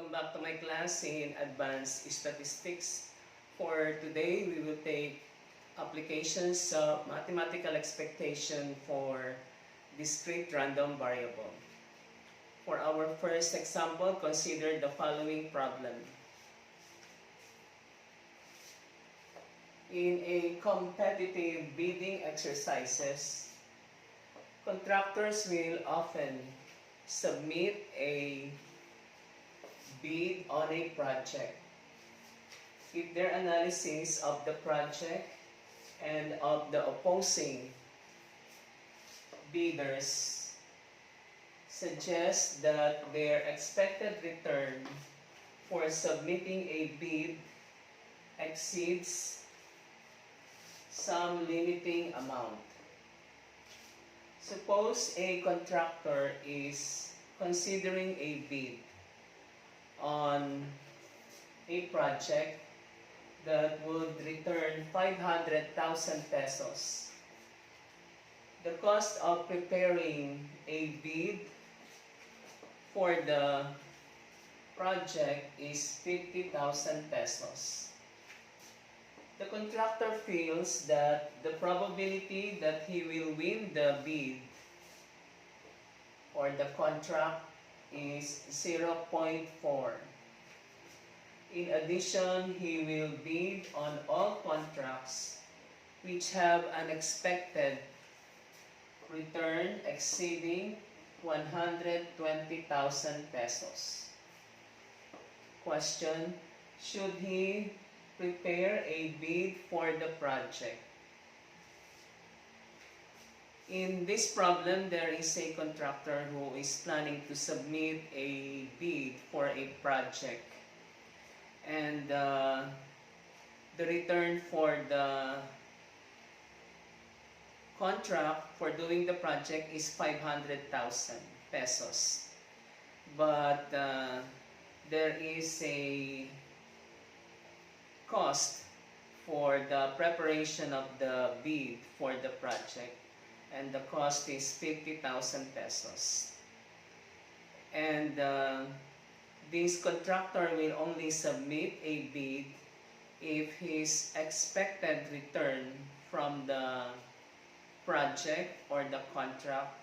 Welcome back to my class in Advanced Statistics. For today, we will take applications of mathematical expectation for discrete random variable. For our first example, consider the following problem. In a competitive bidding exercises, contractors will often submit a bid on a project if their analysis of the project and of the opposing bidders suggests that their expected return for submitting a bid exceeds some limiting amount. Suppose a contractor is considering a bid on a project that would return 500,000 pesos. The cost of preparing a bid for the project is 50,000 pesos. The contractor feels that the probability that he will win the bid or the contract is 0.4. In addition, he will bid on all contracts which have an expected return exceeding 120,000 pesos. Question: should he prepare a bid for the project? In this problem, there is a contractor who is planning to submit a bid for a project. And the return for the contract for doing the project is 500,000 pesos. But there is a cost for the preparation of the bid for the project. And the cost is 50,000 pesos. And this contractor will only submit a bid if his expected return from the project or the contract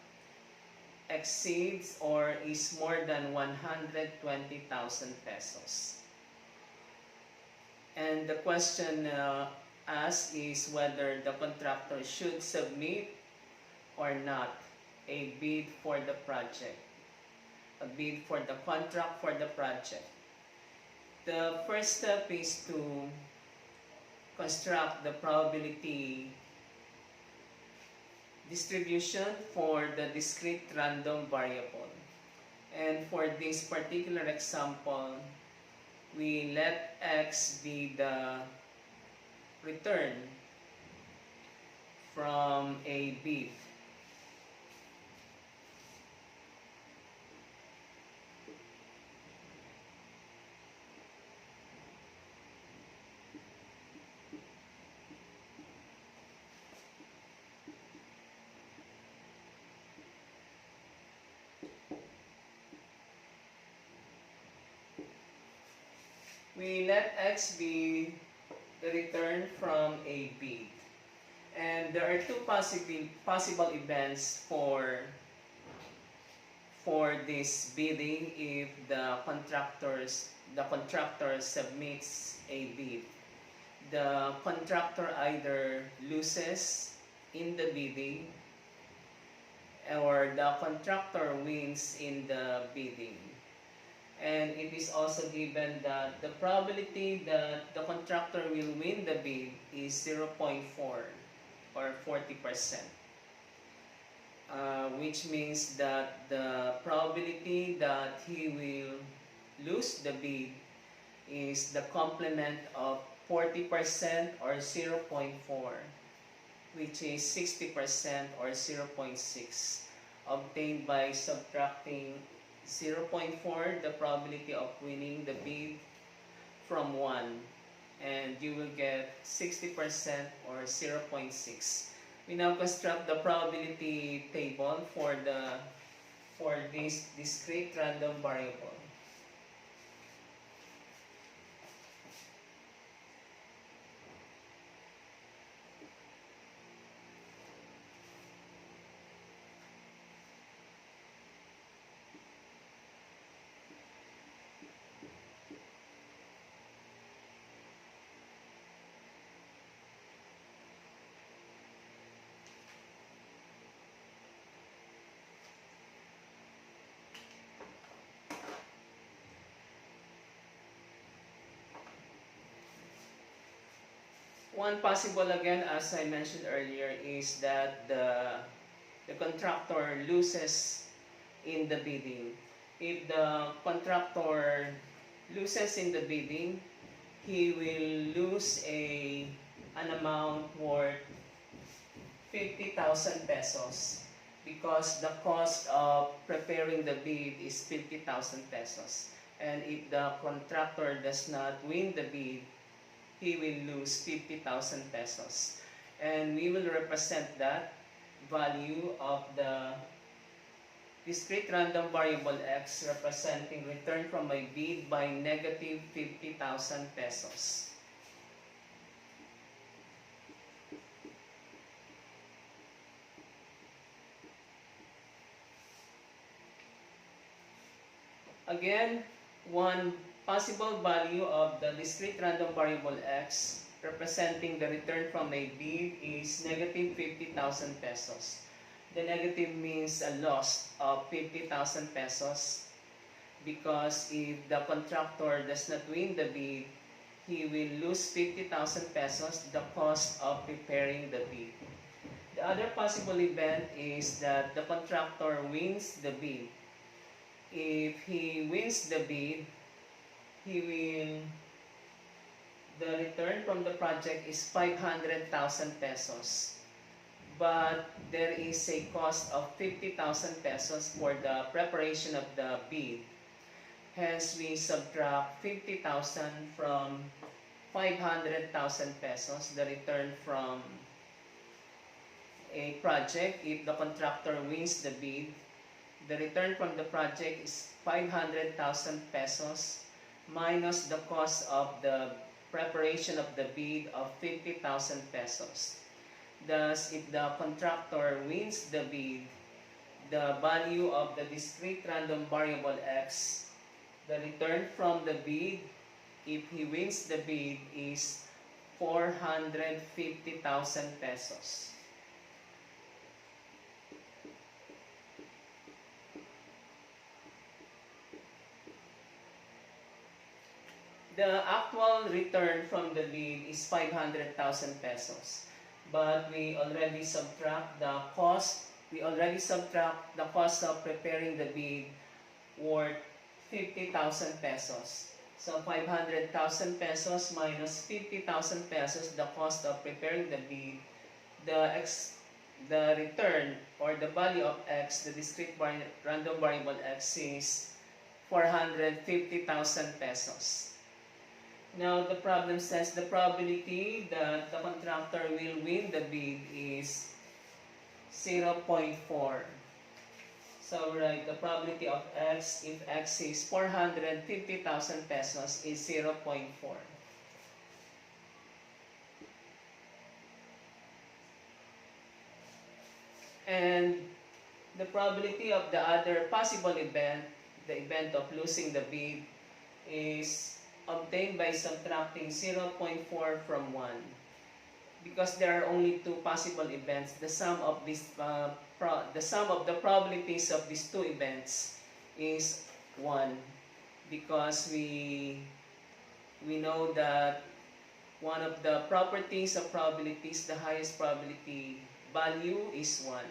exceeds or is more than 120,000 pesos. And the question asked is whether the contractor should submit or not a bid for the project, a bid for the contract for the project. The first step is to construct the probability distribution for the discrete random variable. And for this particular example, we let x be the return from a bid. We let x be the return from a bid. And there are two possible events for this bidding if the contractor submits a bid. The contractor either loses in the bidding or the contractor wins in the bidding. And it is also given that the probability that the contractor will win the bid is 0.4 or 40%. Which means that the probability that he will lose the bid is the complement of 40% or 0.4, which is 60% or 0.6, obtained by subtracting 0.4, the probability of winning the bid, from 1, and you will get 60% or 0.6. We now construct the probability table for this discrete random variable. One possible again, as I mentioned earlier, is that the contractor loses in the bidding. If the contractor loses in the bidding, he will lose an amount worth 50,000 pesos because the cost of preparing the bid is 50,000 pesos. And if the contractor does not win the bid, he will lose 50,000 pesos. And we will represent that value of the discrete random variable x representing return from my bid by negative 50,000 pesos. Again, one possible value of the discrete random variable x representing the return from a bid is negative 50,000 pesos. The negative means a loss of 50,000 pesos because if the contractor does not win the bid, he will lose 50,000 pesos, the cost of preparing the bid. The other possible event is that the contractor wins the bid. If he wins the bid, the return from the project is 500,000 pesos. But there is a cost of 50,000 pesos for the preparation of the bid. Hence, we subtract 50,000 from 500,000 pesos, the return from a project. If the contractor wins the bid, the return from the project is 500,000 pesos minus the cost of the preparation of the bid of 50,000 pesos. Thus, if the contractor wins the bid, the value of the discrete random variable x, the return from the bid, if he wins the bid, is 450,000 pesos. The actual return from the bid is 500,000 pesos. But we already subtract the cost. We already subtract the cost of preparing the bid worth 50,000 pesos. So 500,000 pesos minus 50,000 pesos, the cost of preparing the bid, the return or the value of x, the discrete random variable x, is 450,000 pesos. Now, the problem says the probability that the contractor will win the bid is 0.4. So, right, the probability of x, if x is 450,000 pesos, is 0.4. And the probability of the other possible event, the event of losing the bid, is obtained by subtracting 0.4 from 1. Because there are only two possible events, the sum of the probabilities of these two events is 1. Because we know that one of the properties of probabilities, the highest probability value is 1.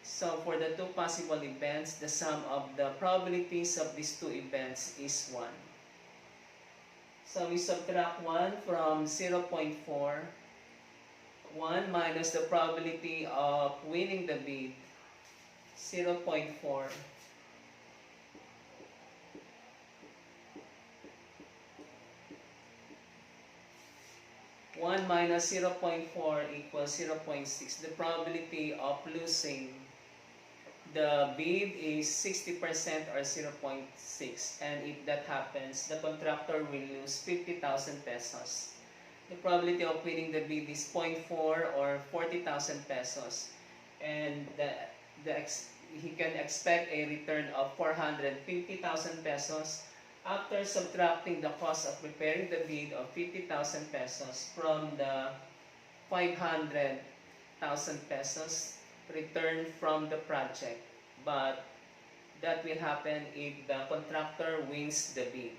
So for the two possible events, the sum of the probabilities of these two events is 1. So we subtract 1 from 0.4. 1 minus the probability of winning the bid, 0.4. 1 minus 0.4 equals 0.6. The probability of losing the bid is 60% or 0.6. And if that happens, the contractor will lose 50,000 pesos. The probability of winning the bid is 0.4 or 40,000 pesos. And he can expect a return of 450,000 pesos after subtracting the cost of preparing the bid of 50,000 pesos from the 500,000 pesos return from the project. But that will happen if the contractor wins the bid.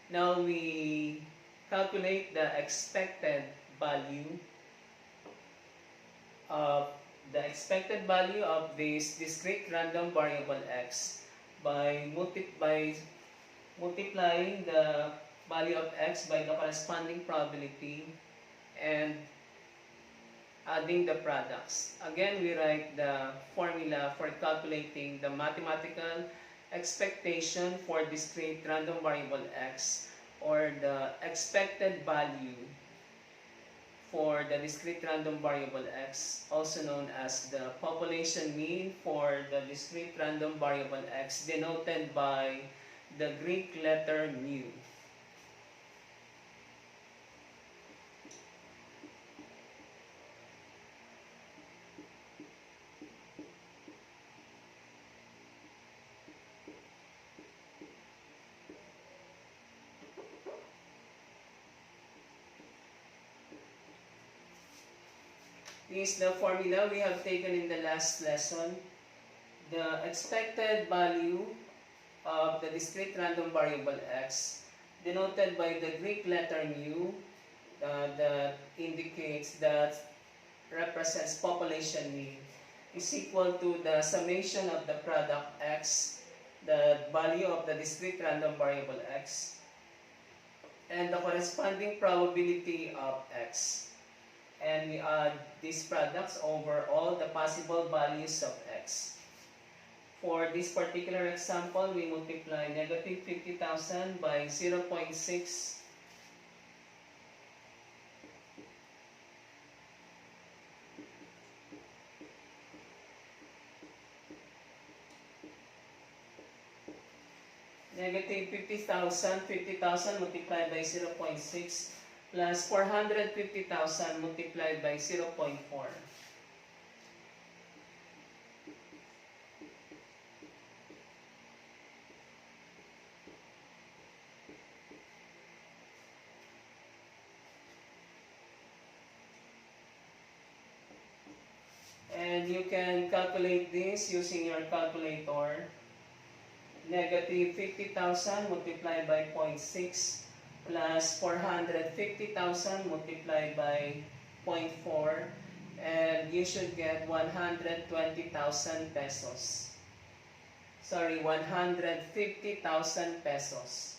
Now we calculate the expected value of the expected value of this discrete random variable x by multiplying the value of x by the corresponding probability and adding the products. Again, we write the formula for calculating the mathematical expectation for discrete random variable x, or the expected value for the discrete random variable x, also known as the population mean for the discrete random variable x, denoted by the Greek letter mu. This is the formula we have taken in the last lesson. The expected value of the discrete random variable x, denoted by the Greek letter mu, that indicates, that represents population mean, is equal to the summation of the product x, the value of the discrete random variable x, and the corresponding probability of x. And we add these products over all the possible values of x. For this particular example, we multiply negative 50,000 by 0.6. Negative 50,000 multiplied by 0.6 plus 450,000 multiplied by 0.4. And you can calculate this using your calculator. Negative 50,000 multiplied by 0.6 plus 450,000 multiplied by 0.4, and you should get 120,000 pesos. Sorry, 150,000 pesos.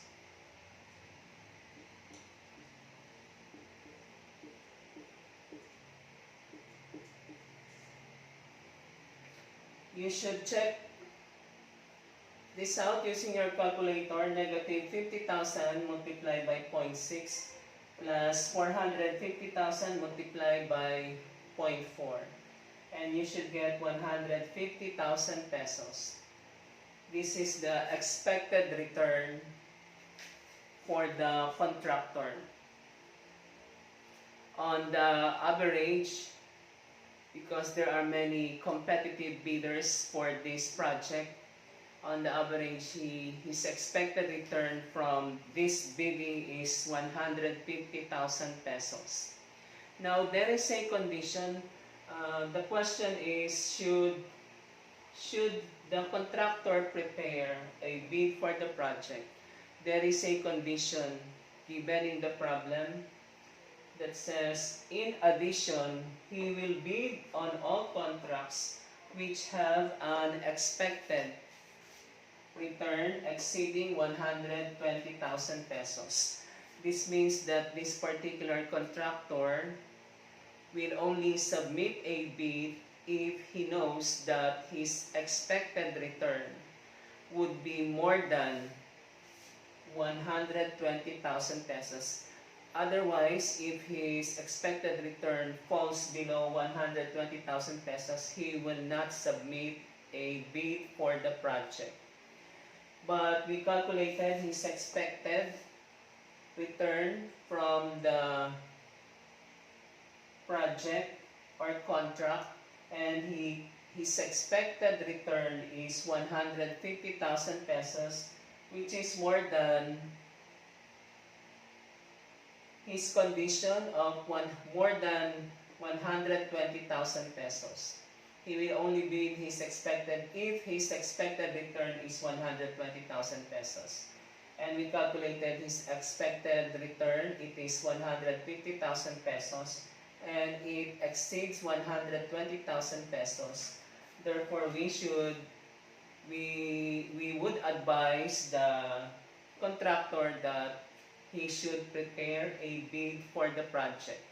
You should check this out using your calculator. Negative 50,000 multiplied by 0.6 plus 450,000 multiplied by 0.4. And you should get 150,000 pesos. This is the expected return for the contractor. On the average, because there are many competitive bidders for this project, on the average, his expected return from this bidding is 150,000 pesos. Now, there is a condition. The question is, should the contractor prepare a bid for the project? There is a condition given in the problem that says, in addition, he will bid on all contracts which have an expected return exceeding 120,000 pesos. This means that this particular contractor will only submit a bid if he knows that his expected return would be more than 120,000 pesos. Otherwise, if his expected return falls below 120,000 pesos, he will not submit a bid for the project. But we calculated his expected return from the project or contract, and his expected return is 150,000 pesos, which is more than his condition of more than 120,000 pesos. He will only bid his expected if his expected return is 120,000 pesos. and we calculated his expected return. It is 150,000 pesos, and it exceeds 120,000 pesos. Therefore, we would advise the contractor that he should prepare a bid for the project.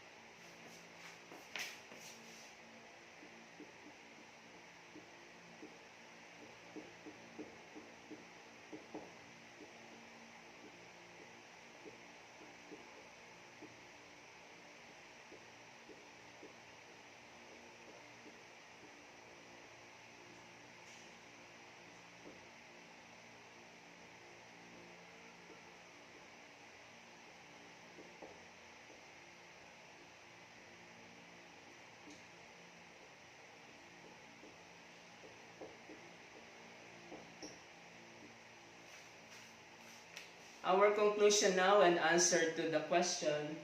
Our conclusion now and answer to the question: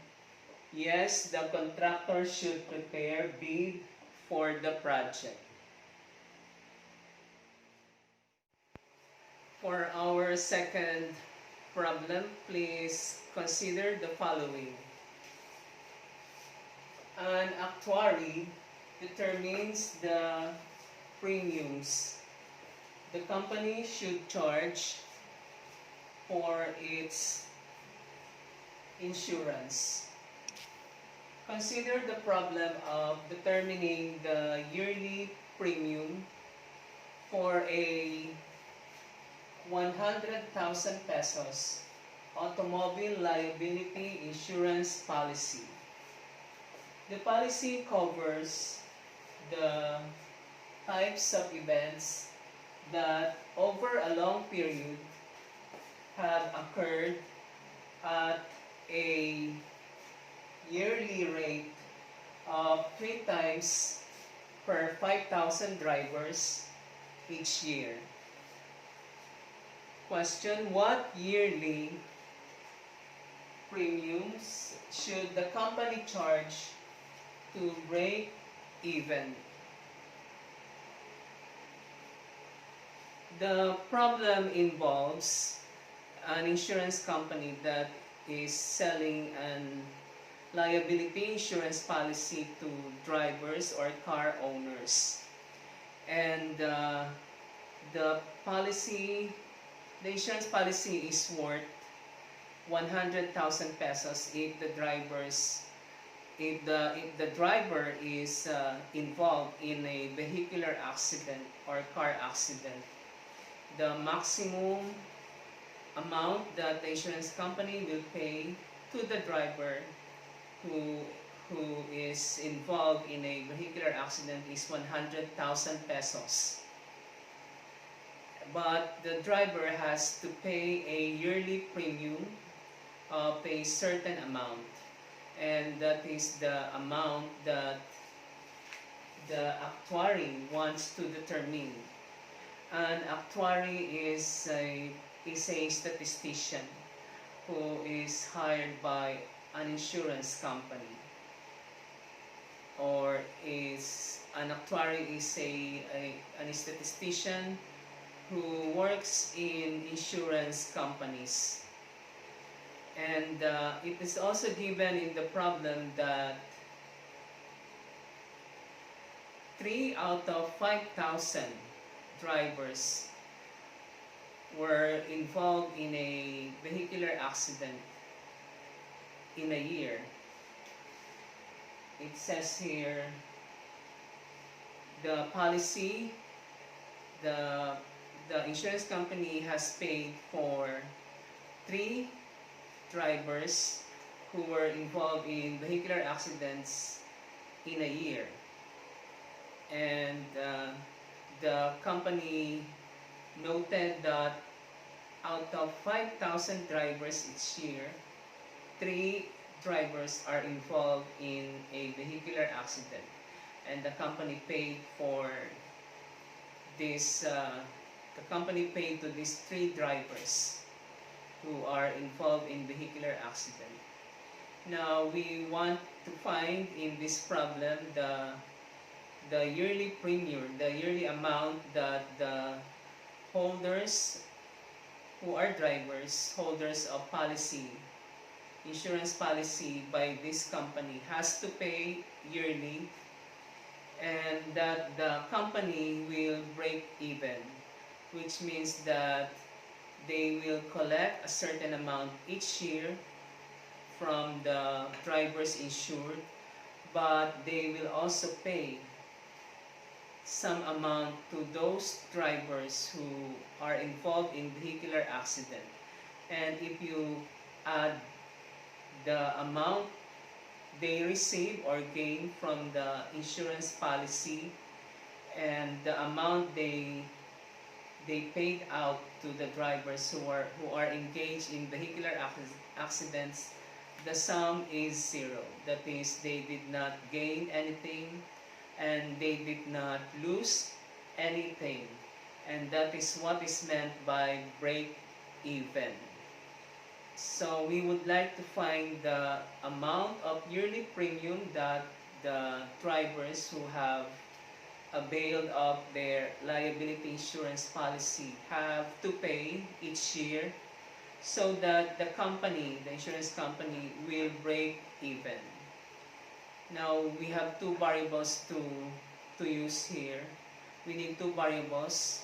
yes, the contractor should prepare bid for the project. For our second problem, please consider the following. An actuary determines the premiums the company should charge for its insurance. Consider the problem of determining the yearly premium for a 100,000 pesos automobile liability insurance policy. The policy covers the types of events that over a long period have occurred at a yearly rate of 3 times per 5,000 drivers each year. Question: what yearly premiums should the company charge to break even? The problem involves an insurance company that is selling an liability insurance policy to drivers or car owners. And the insurance policy is worth 100,000 pesos if the driver is involved in a vehicular accident or car accident. The maximum amount that the insurance company will pay to the driver who is involved in a vehicular accident is 100,000 pesos. But the driver has to pay a yearly premium of a certain amount, and that is the amount that the actuary wants to determine. An actuary is a statistician who is hired by an insurance company, or an actuary is an statistician who works in insurance companies. And it is also given in the problem that 3 out of 5,000 drivers were involved in a vehicular accident in a year. It says here, the policy, the insurance company has paid for 3 drivers who were involved in vehicular accidents in a year. And the company noted that out of 5,000 drivers each year, 3 drivers are involved in a vehicular accident, and the company paid for this. The company paid to these 3 drivers who are involved in vehicular accident. Now we want to find in this problem the yearly premium, the yearly amount that the holders who are drivers, holders of policy, insurance policy by this company, has to pay yearly, and that the company will break even, which means that they will collect a certain amount each year from the drivers insured, but they will also pay some amount to those drivers who are involved in vehicular accident. And if you add the amount they receive or gain from the insurance policy and the amount they paid out to the drivers who are engaged in vehicular accidents, the sum is zero. That is, they did not gain anything and they did not lose anything. And that is what is meant by break even. So we would like to find the amount of yearly premium that the drivers who have availed of their liability insurance policy have to pay each year, so that the company, the insurance company, will break even. Now we have two variables to use here. We need two variables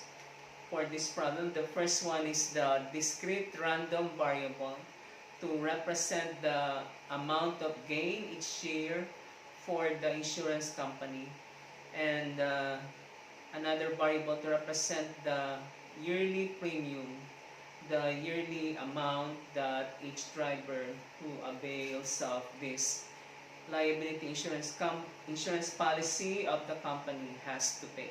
for this problem. The first one is the discrete random variable to represent the amount of gain each year for the insurance company, and another variable to represent the yearly premium, the yearly amount that each driver who avails of this liability insurance policy of the company has to pay.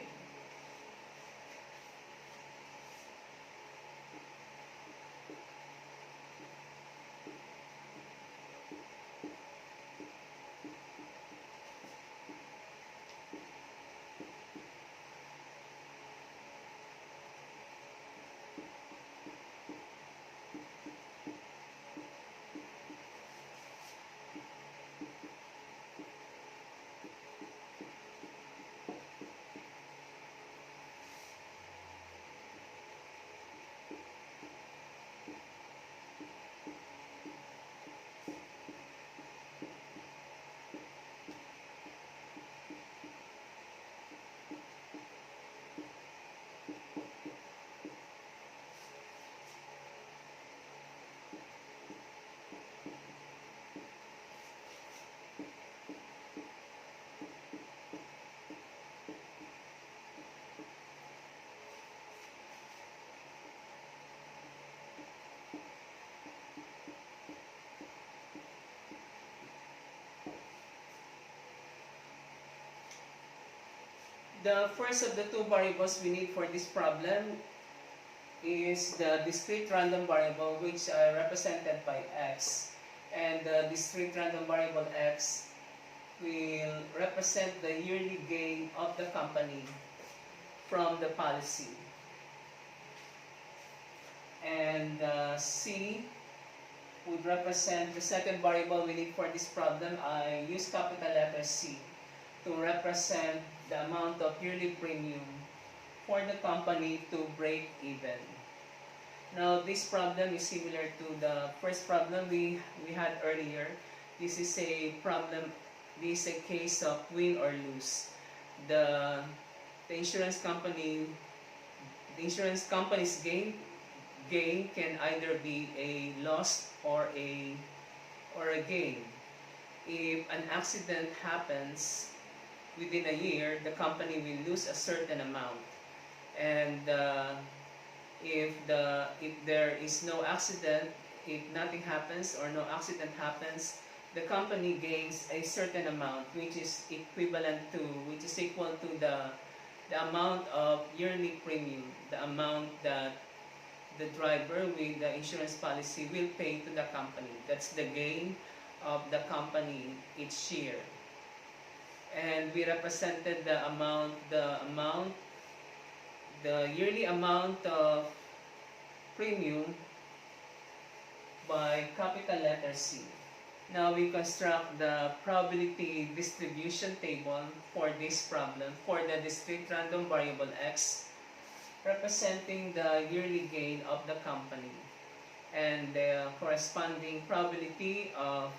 The first of the two variables we need for this problem is the discrete random variable, which are represented by x. And the discrete random variable x will represent the yearly gain of the company from the policy. And c would represent the second variable we need for this problem. I use capital letter C to represent the amount of yearly premium for the company to break even. Now this problem is similar to the first problem we had earlier. This is a problem, this is a case of win or lose. The insurance company's gain can either be a loss or a gain. If an accident happens within a year, the company will lose a certain amount, and if there is no accident, if nothing happens or no accident happens, the company gains a certain amount, which is equal to the amount of yearly premium, the amount that the driver with the insurance policy will pay to the company. That's the gain of the company each year. And we represented the yearly amount of premium by capital letter C. Now we construct the probability distribution table for this problem for the discrete random variable x. representing the yearly gain of the company, and the corresponding probability of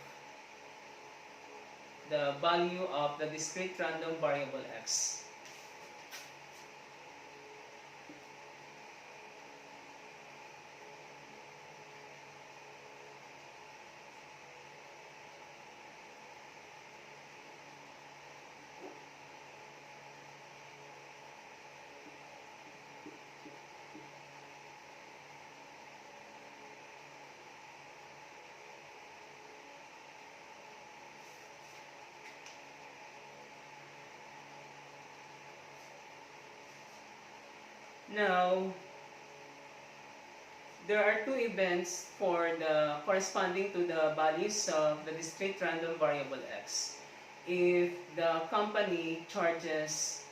the value of the discrete random variable x. Now, there are two events for the corresponding to the values of the discrete random variable x. If the company charges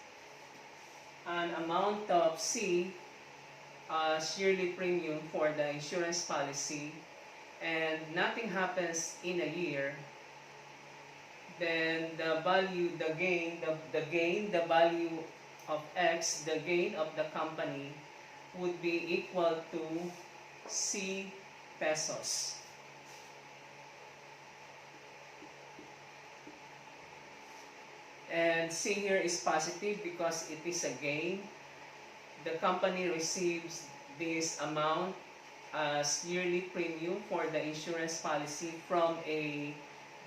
an amount of C as yearly premium for the insurance policy and nothing happens in a year, then the value, the value of X, the gain of the company would be equal to C pesos. And C here is positive because it is a gain. The company receives this amount as yearly premium for the insurance policy from a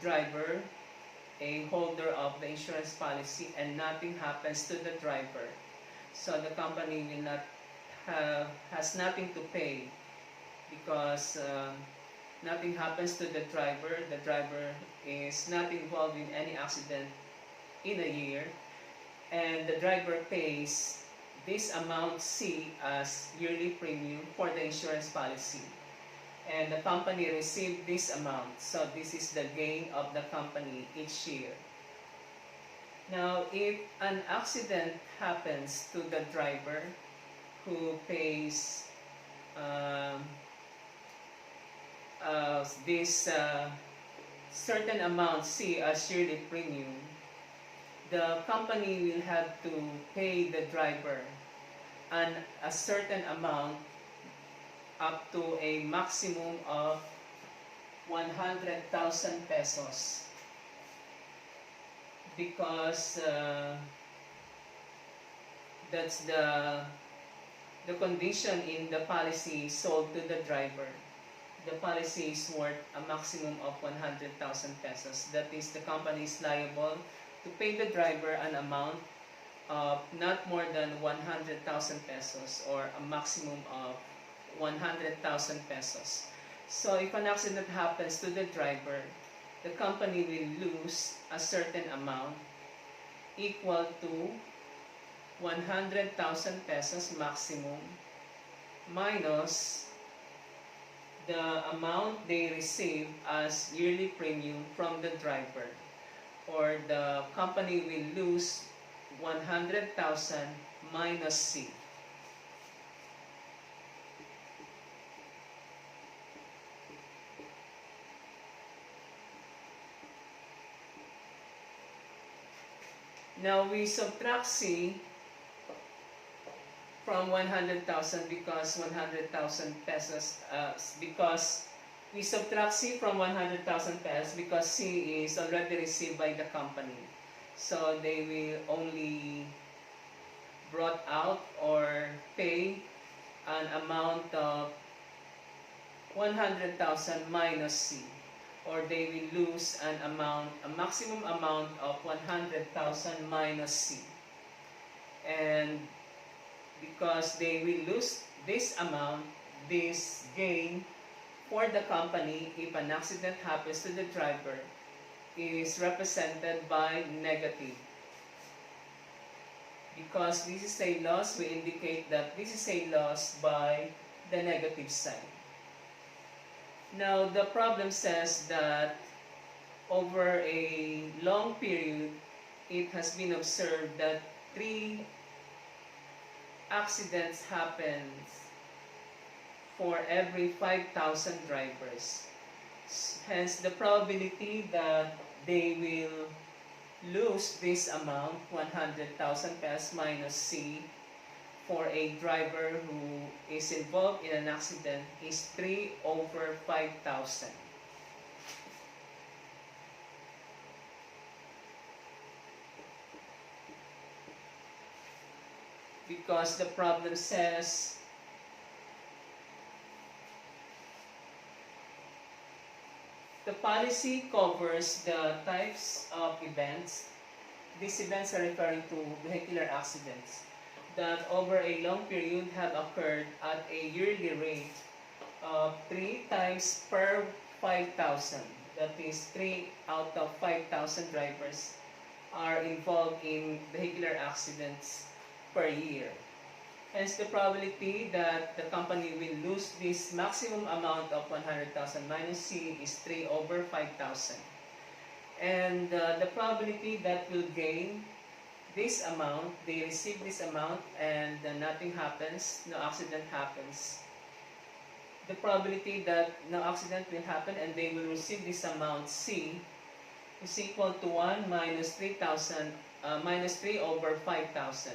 driver, a holder of the insurance policy, and nothing happens to the driver. So the company will not has nothing to pay because nothing happens to the driver. The driver is not involved in any accident in a year, and the driver pays this amount C as yearly premium for the insurance policy, and the company received this amount. So this is the gain of the company each year. Now, if an accident happens to the driver who pays this certain amount C as yearly premium, the company will have to pay the driver a certain amount up to a maximum of 100,000 pesos because that's the condition in the policy sold to the driver. The policy is worth a maximum of 100,000 pesos. That is, the company is liable to pay the driver an amount of not more than 100,000 pesos or a maximum of 100,000 pesos. So if an accident happens to the driver, the company will lose a certain amount equal to 100,000 pesos maximum minus the amount they receive as yearly premium from the driver, or the company will lose 100,000 minus C. Now we subtract C from 100,000 because 100,000 pesos, because we subtract C from 100,000 pesos because C is already received by the company. So they will only brought out or pay an amount of 100,000 minus C, or they will lose a maximum amount of 100,000 minus C. And because they will lose this amount, this gain for the company if an accident happens to the driver is represented by negative. Because this is a loss, we indicate that this is a loss by the negative sign. Now, the problem says that over a long period, it has been observed that 3 accidents happen for every 5,000 drivers. Hence, the probability that they will lose this amount, 100,000 pesos minus C, for a driver who is involved in an accident is 3 over 5,000. Because the problem says the policy covers the types of events. These events are referring to vehicular accidents that over a long period have occurred at a yearly rate of 3 times per 5,000. That is 3 out of 5,000 drivers are involved in vehicular accidents per year. Hence, the probability that the company will lose this maximum amount of 100,000 minus C is 3 over 5,000. And the probability that will gain this amount, they receive this amount and nothing happens, no accident happens. The probability that no accident will happen and they will receive this amount C is equal to 1 minus 3,000 minus 3 over 5,000.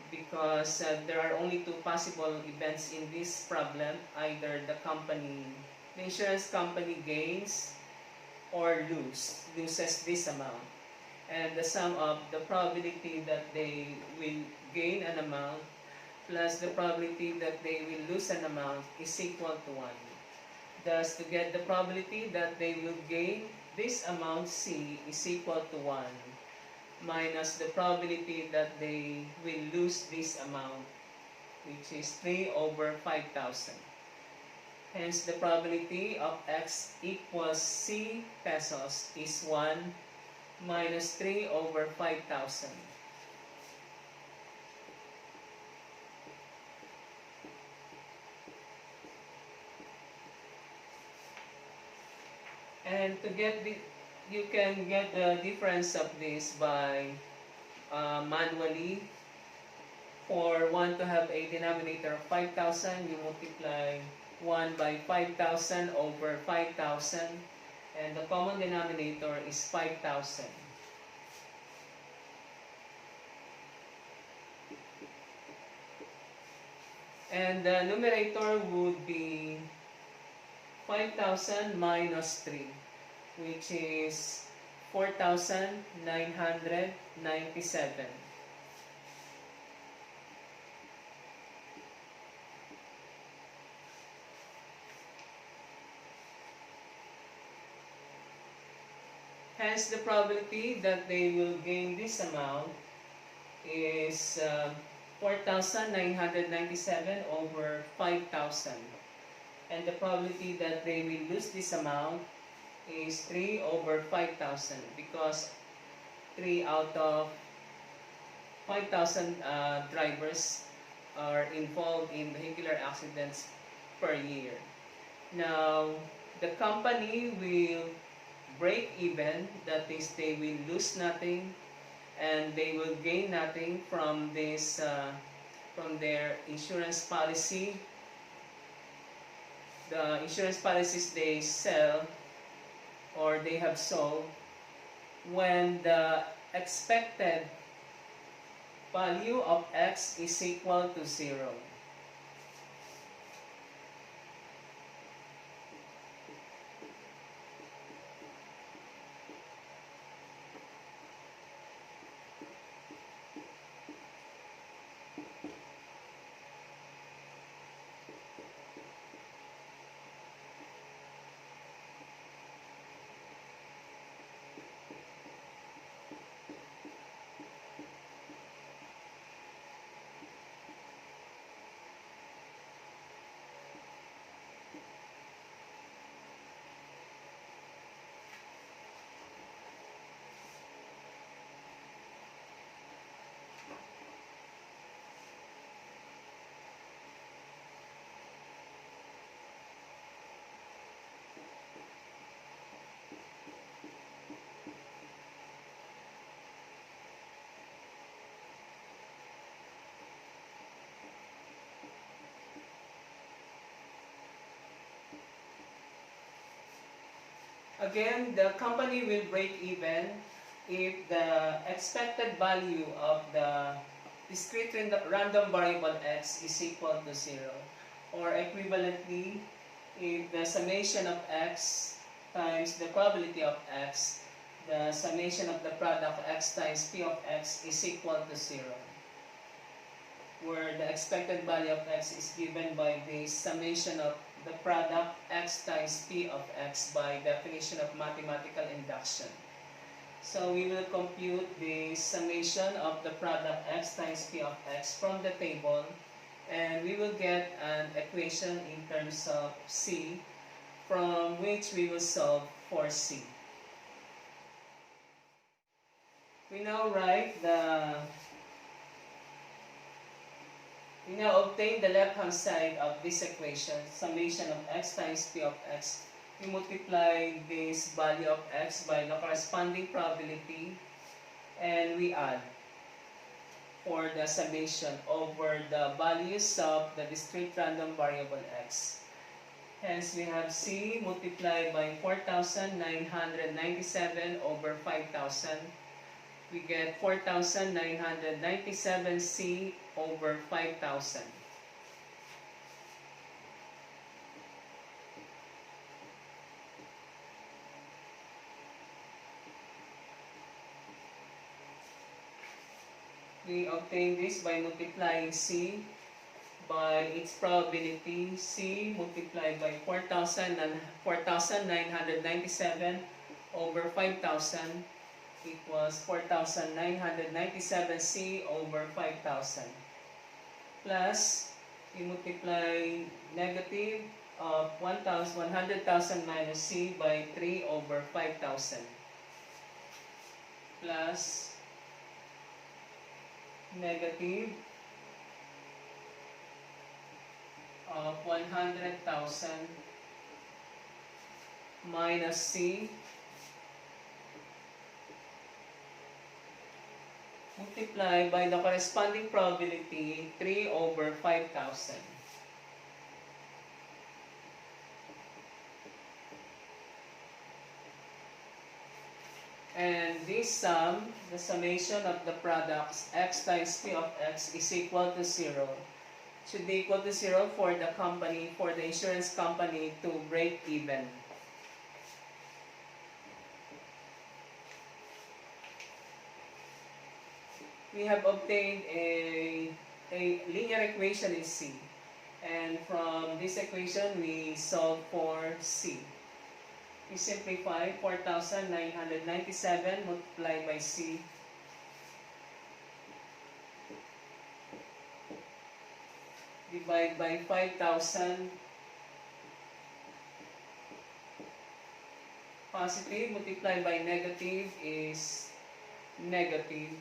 Because there are only two possible events in this problem. Either the insurance company gains or loses this amount. And the sum of the probability that they will gain an amount plus the probability that they will lose an amount is equal to 1. Thus, to get the probability that they will gain this amount C is equal to 1 minus the probability that they will lose this amount, which is 3 over 5,000. Hence, the probability of X equals C pesos is 1 minus 3 over 5,000. And to get you can get the difference of this by manually. For 1 to have a denominator of 5,000, you multiply 1 by 5,000 over 5,000, and the common denominator is 5,000. And the numerator would be 5,000 minus 3, which is 4,997. Hence, the probability that they will gain this amount is 4,997 over 5,000. And the probability that they will lose this amount is 3 over 5,000, because 3 out of 5,000 drivers are involved in vehicular accidents per year. Now, the company will break even, that is, they will lose nothing and they will gain nothing from this from their insurance policy. The insurance policies they sell or they have sold when the expected value of X is equal to 0. Again, the company will break even if the expected value of the discrete random variable x is equal to 0. Or equivalently, if the summation of x times the probability of x, the summation of the product x times p of x is equal to 0. Where the expected value of x is given by the summation of the product x times p of x by definition of mathematical induction. So we will compute the summation of the product x times p of x from the table, and we will get an equation in terms of c, from which we will solve for c. We now obtain the left-hand side of this equation, summation of x times p of x. We multiply this value of x by the corresponding probability, and we add for the summation over the values of the discrete random variable x. Hence, we have c multiplied by 4,997 over 5,000. We get 4,997c over 5,000. We obtain this by multiplying c by its probability, c multiplied by 4,997 over 5,000 equals 4,997c over 5,000. Plus, we multiply negative of 100,000 minus c by 3 over 5,000. Plus, negative of 100,000 minus c multiplied by the corresponding probability 3 over 5,000. And this sum, the summation of the products x times p of x is equal to 0. Should be equal to 0 for the company, for the insurance company to break even. We have obtained a linear equation in C. And from this equation, we solve for C. We simplify 4,997 multiplied by C. Divide by 5,000. Positive multiplied by negative is negative.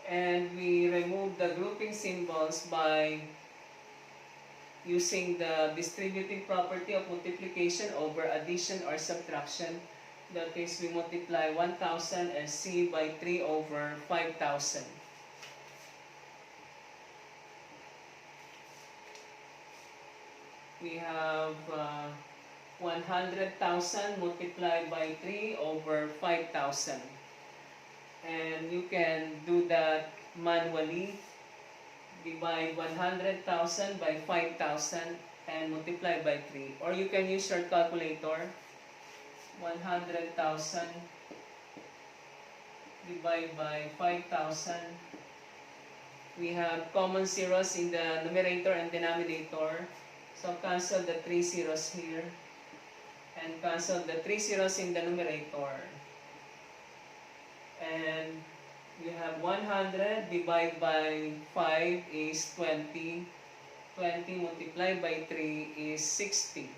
And we remove the grouping symbols by using the distributive property of multiplication over addition or subtraction. That is, we multiply 1,000 and C by 3 over 5,000. We have 100,000 multiplied by 3 over 5,000. And you can do that manually. Divide 100,000 by 5,000 and multiply by 3. Or you can use your calculator. 100,000 divide by 5,000. We have common zeros in the numerator and denominator. So cancel the 3 zeros here. And cancel the 3 zeros in the numerator. And you have 100 divided by 5 is 20. 20 multiplied by 3 is 60.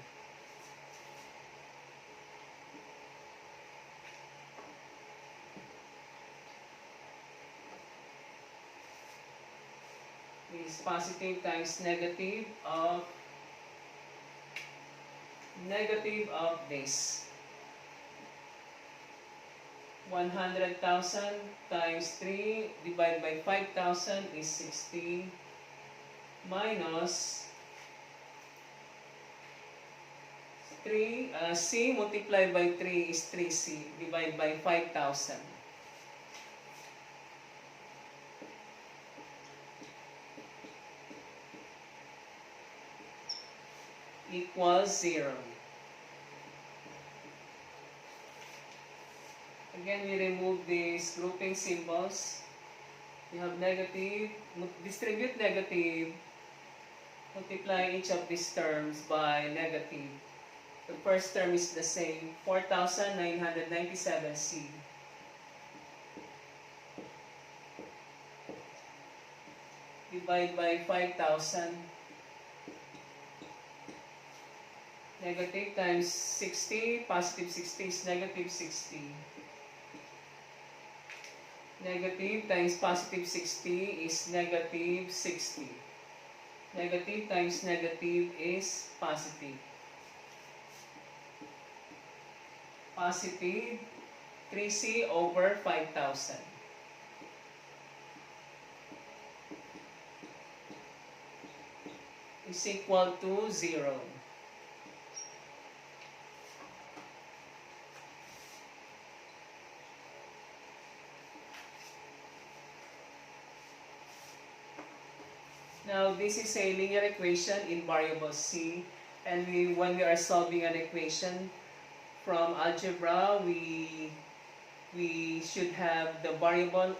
Is positive times negative of this. 100,000 times 3 divided by 5,000 is 60 minus 3, C multiplied by 3 is 3C divided by 5,000. equals 0. Again, we remove these grouping symbols. We have negative, distribute negative, multiply each of these terms by negative. The first term is the same, 4,997C. Divide by 5,000. Negative times 60, positive 60 is negative 60. Negative times positive 60 is negative 60. Negative times negative is positive. Positive 3C over 5,000. Is equal to 0. Now, this is a linear equation in variable C, and when we are solving an equation from algebra, we should have the variable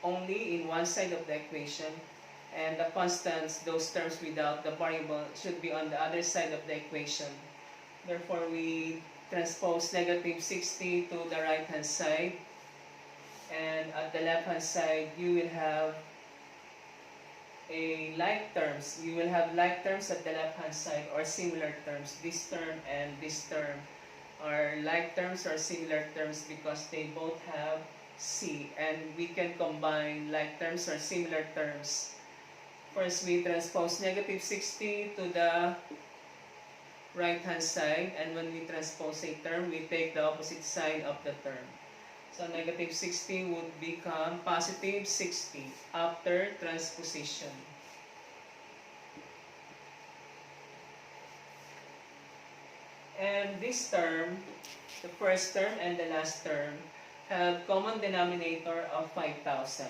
only in one side of the equation, and the constants, those terms without the variable, should be on the other side of the equation. Therefore, we transpose negative 60 to the right hand side, and at the left hand side, you will have like terms. You will have like terms at the left hand side, or similar terms. This term and this term are like terms or similar terms because they both have C, and we can combine like terms or similar terms. First, we transpose negative 60 to the right hand side, and when we transpose a term, we take the opposite side of the term. So negative 60 would become positive 60 after transposition. And this term, the first term and the last term, have common denominator of 5,000.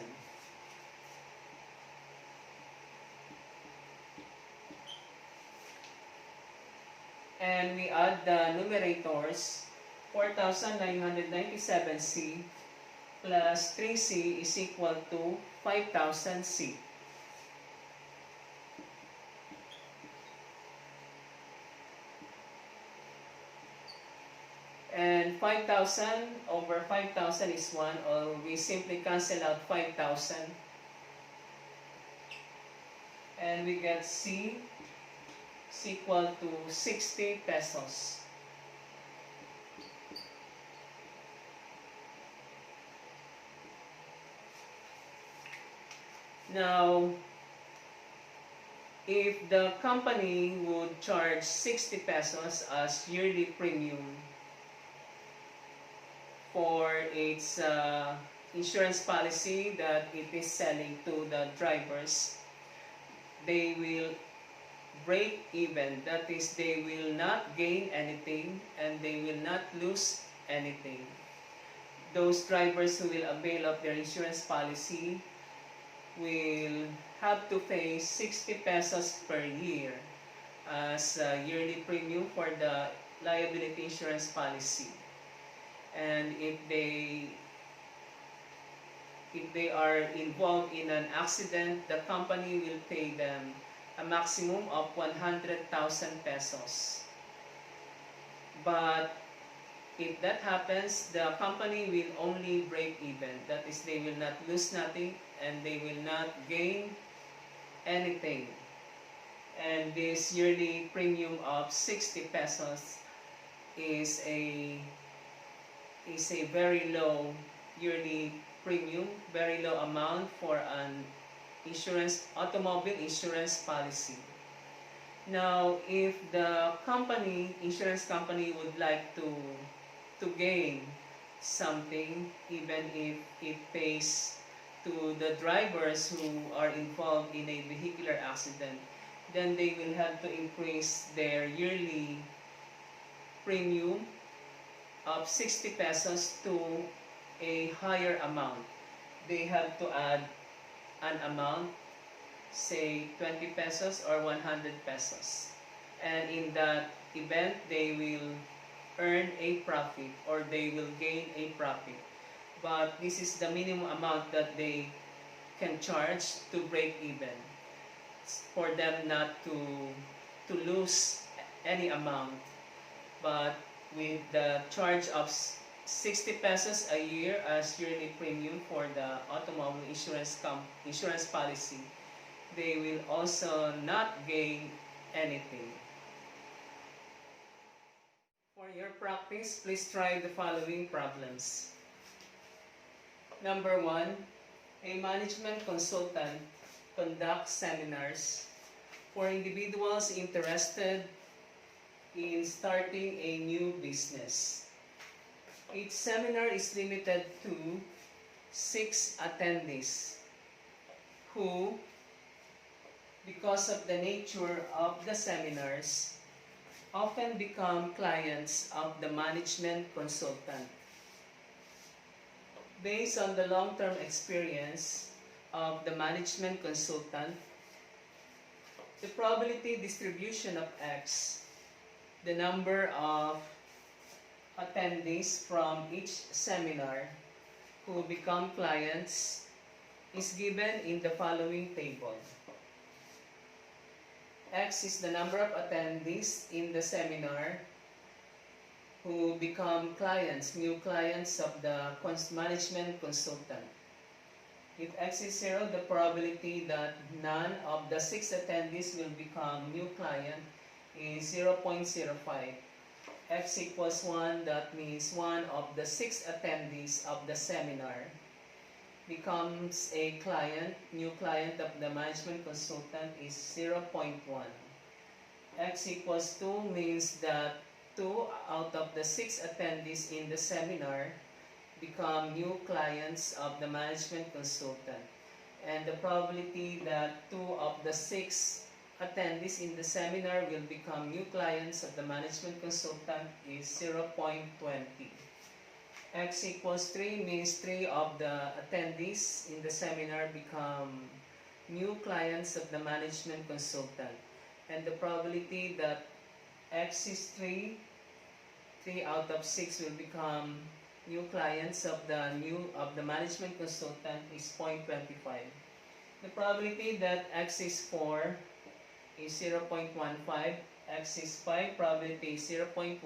And we add the numerators, 4,997C plus 3C is equal to 5,000C. And 5,000 over 5,000 is 1, or we simply cancel out 5,000. And we get C is equal to 60 pesos. Now, if the company would charge 60 pesos as yearly premium for its insurance policy that it is selling to the drivers, they will break even. That is, they will not gain anything and they will not lose anything. Those drivers who will avail of their insurance policy will have to pay 60 pesos per year as a yearly premium for the liability insurance policy. And if they are involved in an accident, the company will pay them a maximum of 100,000 pesos. But if that happens, the company will only break even. That is, they will not lose nothing and they will not gain anything. And this yearly premium of 60 pesos is a very low yearly premium, very low amount for an automobile insurance policy. Now, if the insurance company would like to gain something, even if it pays to the drivers who are involved in a vehicular accident, then they will have to increase their yearly premium of 60 pesos to a higher amount. They have to add an amount, say 20 pesos or 100 pesos. and in that event they will earn a profit or they will gain a profit. But this is the minimum amount that they can charge to break even, for them not to lose any amount. But with the charge of 60 pesos a year as yearly premium for the automobile insurance policy, they will also not gain anything. For your practice, please try the following problems. Number 1, a management consultant conducts seminars for individuals interested in starting a new business. Each seminar is limited to 6 attendees who, because of the nature of the seminars, often become clients of the management consultant. Based on the long-term experience of the management consultant, the probability distribution of X, the number of attendees from each seminar who become clients, is given in the following table. X is the number of attendees in the seminar who become clients, new clients of the management consultant. If X is 0, the probability that none of the 6 attendees will become new client is 0.05. X equals 1, that means one of the 6 attendees of the seminar becomes a client, new client of the management consultant is 0.1. X equals 2 means that 2 out of the 6 attendees in the seminar become new clients of the management consultant. And the probability that 2 of the 6 attendees in the seminar will become new clients of the management consultant is 0.20. X equals 3 means 3 of the attendees in the seminar become new clients of the management consultant. And the probability that X is 3 out of 6 will become new clients of the management consultant is 0.25. The probability that X is 4 is 0.15, X is 5, probability is 0.15,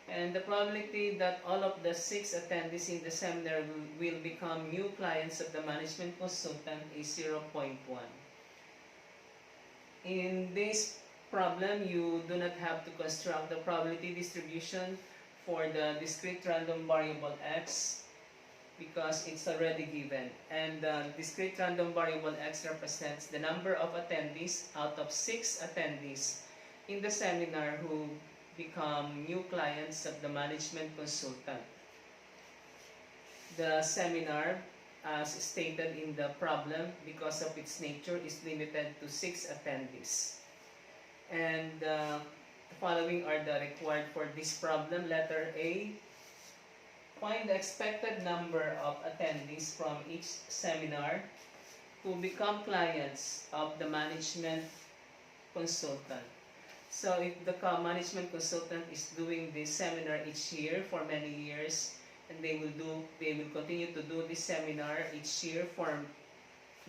and the probability that all of the 6 attendees in the seminar will become new clients of the management consultant is 0.1. In this problem, you do not have to construct the probability distribution for the discrete random variable X because it's already given. And the discrete random variable X represents the number of attendees out of 6 attendees in the seminar who become new clients of the management consultant. The seminar, as stated in the problem, because of its nature, is limited to 6 attendees. And the following are the required for this problem. Letter A, find the expected number of attendees from each seminar who become clients of the management consultant. So if the management consultant is doing this seminar each year for many years, and they will continue to do this seminar each year for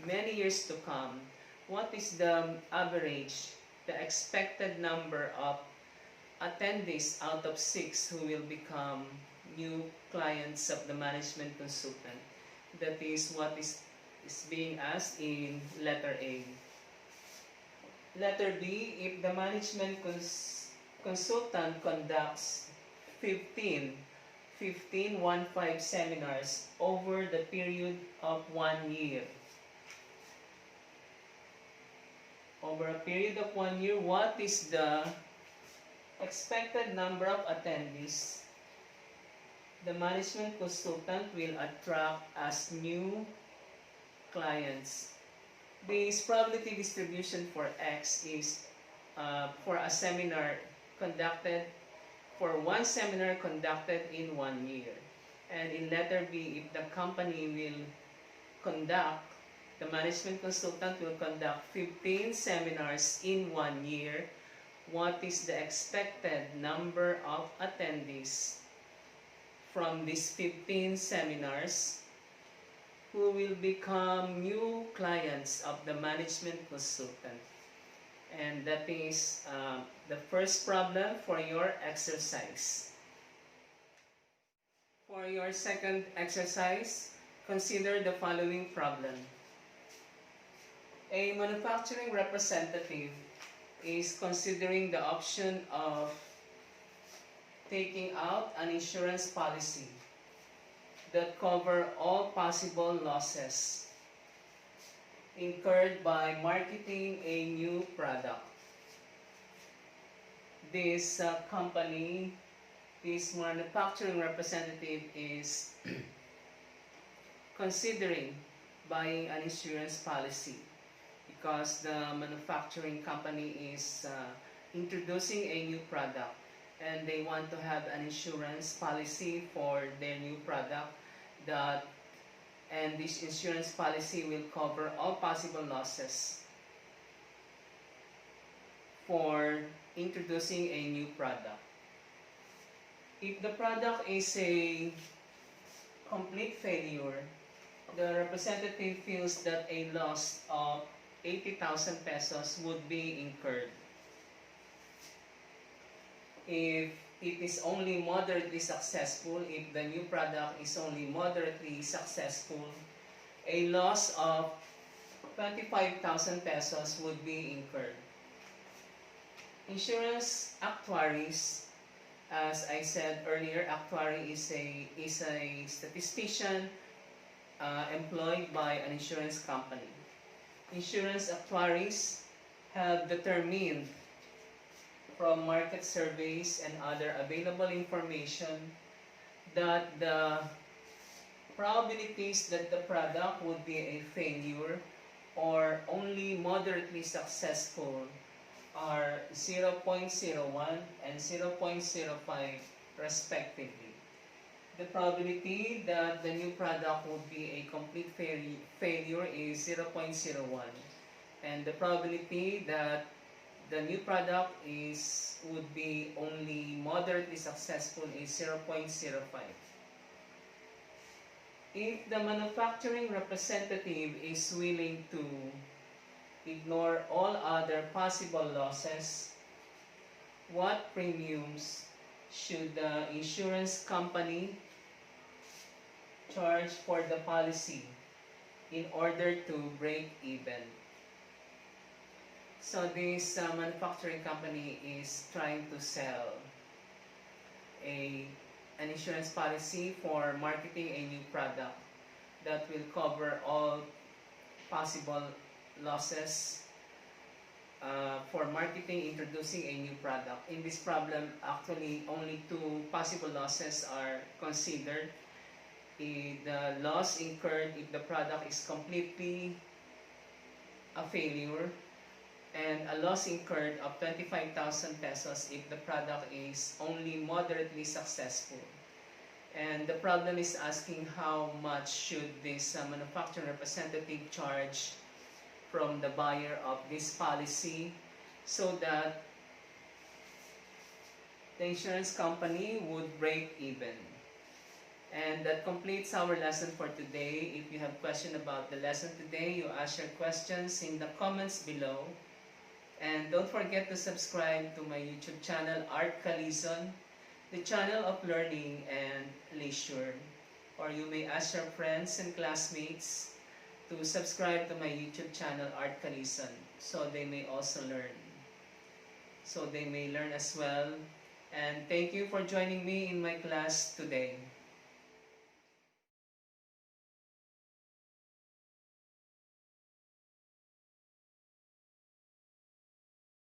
many years to come, what is the average, the expected number of attendees out of 6 who will become new clients of the management consultant? That is what is being asked in letter A. Letter B, if the management consultant conducts 15 seminars over the period of 1 year. Over a period of 1 year, what is the expected number of attendees the management consultant will attract as new clients? This probability distribution for X is for a seminar conducted, for one seminar conducted in 1 year. And in letter B, if the company will conduct, the management consultant will conduct 15 seminars in 1 year, what is the expected number of attendees from these 15 seminars who will become new clients of the management consultant. And that is the first problem for your exercise. For your second exercise, consider the following problem. A manufacturing representative is considering the option of taking out an insurance policy that cover all possible losses incurred by marketing a new product. This this manufacturing representative is considering buying an insurance policy because the manufacturing company is introducing a new product and they want to have an insurance policy for their new product and this insurance policy will cover all possible losses for introducing a new product. If the product is a complete failure, the representative feels that a loss of 80,000 pesos would be incurred. If it is only moderately successful, if the new product is only moderately successful, a loss of 25,000 pesos would be incurred. Insurance actuaries, as I said earlier, actuary is a statistician employed by an insurance company. Insurance actuaries have determined from market surveys and other available information that the probabilities that the product would be a failure or only moderately successful are 0.01 and 0.05 respectively. The probability that the new product would be a complete failure is 0.01 and the probability that the new product would be only moderately successful is 0.05. If the manufacturing representative is willing to ignore all other possible losses, what premiums should the insurance company charge for the policy in order to break even? So this manufacturing company is trying to sell an insurance policy for marketing a new product that will cover all possible losses for marketing introducing a new product. In this problem, actually only two possible losses are considered. The loss incurred if the product is completely a failure and a loss incurred of 25,000 pesos if the product is only moderately successful. And the problem is asking how much should this manufacturing representative charge from the buyer of this policy so that the insurance company would break even. And that completes our lesson for today. If you have questions about the lesson today, you ask your questions in the comments below. And don't forget to subscribe to my YouTube channel, Art Calizon, the channel of learning and leisure. Or you may ask your friends and classmates to subscribe to my YouTube channel, Art Calizon, so they may also learn. So they may learn as well. And thank you for joining me in my class today.